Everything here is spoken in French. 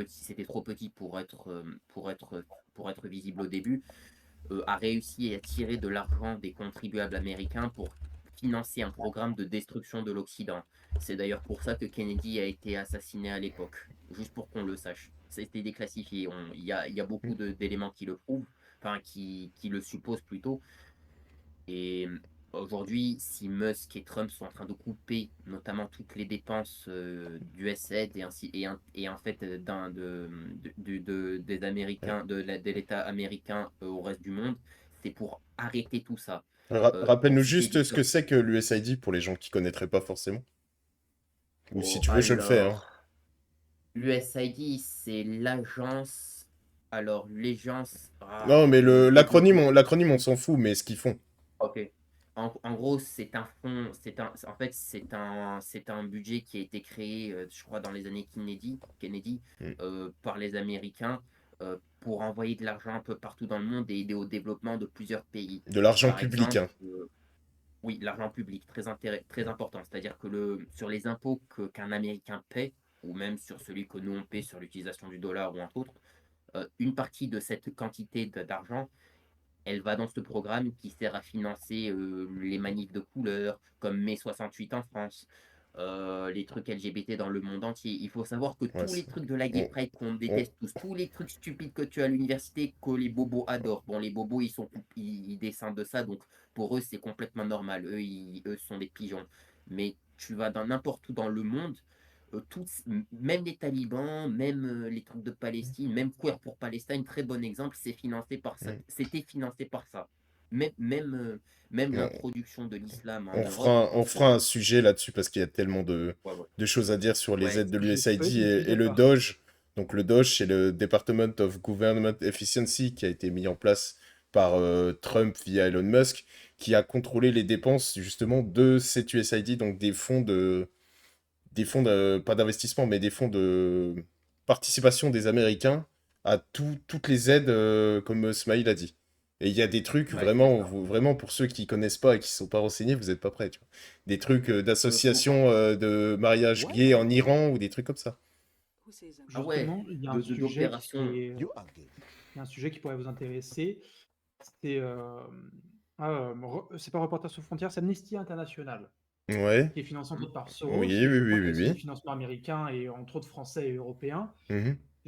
c'était trop petit pour être visible au début, a réussi à tirer de l'argent des contribuables américains pour financer un programme de destruction de l'Occident. C'est d'ailleurs pour ça que Kennedy a été assassiné à l'époque, juste pour qu'on le sache. Ça a été déclassifié. Il y a beaucoup d'éléments qui le prouvent, enfin qui le supposent plutôt. Et aujourd'hui, si Musk et Trump sont en train de couper notamment toutes les dépenses du USAID et en fait des Américains, de l'État américain au reste du monde, c'est pour arrêter tout ça. Pour Rappelle-nous citer juste ce Victor. que c'est que l'USAID pour les gens qui connaîtraient pas forcément. Ou si Oh, tu veux, je le fais, hein. alors, l'USAID, c'est l'agence. Alors, l'agence. Non, mais Le l'acronyme, développement. l'acronyme, on s'en fout, mais ce qu'ils font. Ok. En gros, c'est un fonds, en fait, c'est un budget qui a été créé, je crois, dans les années Kennedy Mm. par les Américains pour envoyer de l'argent un peu partout dans le monde et aider au développement de plusieurs pays. De l'argent Par public, exemple, hein. oui, l'argent public, très important. C'est-à-dire que sur les impôts qu'un Américain paie, ou même sur celui que nous on paie sur l'utilisation du dollar ou entre autres, une partie de cette quantité d'argent elle va dans ce programme qui sert à financer les manifs de couleur, comme Mai 68 en France, les trucs LGBT dans le monde entier. Il faut savoir que Ouais, tous les trucs de la Gay on- Pride qu'on on- déteste tous, tous les trucs stupides que tu as à l'université, que les bobos adorent. Bon, les bobos, ils descendent de ça, donc pour eux, c'est complètement normal. Eux sont des pigeons. Mais tu vas dans n'importe où dans le monde, même les talibans, même les trucs de Palestine, même Queer pour Palestine, très bon exemple, c'est financé par ça. on- C'était financé par ça. Même, même, même on- l'introduction de l'islam en on Europe, fera, on parce que fera un sujet là-dessus parce qu'il y a tellement ouais, ouais, de choses à dire sur les ouais, aides de Je l'USAID suis et le d'accord. Doge. Donc le Doge, c'est le Department of Government Efficiency qui a été mis en place par Trump via Elon Musk, qui a contrôlé les dépenses justement de cette USAID, donc pas d'investissement, mais des fonds de participation des Américains à toutes les aides, comme Smaïl a dit. Et il y a des trucs, ouais, c'est vraiment, ça. vraiment pour ceux qui connaissent pas et qui sont pas renseignés, vous êtes pas prêts, tu vois. Des trucs Pour- d'associations de mariage gay en Iran ou des trucs comme ça. Ah ouais, Justement, il y a un sujet d'opération. il y a un sujet qui pourrait vous intéresser. C'est c'est pas Reporters sans frontières, c'est Amnesty International, Ouais. qui est financé entre autres par Soros, Oui, et oui, je crois oui, qu'il y a oui, aussi des oui. financements américains et entre autres français et européens. Mhm.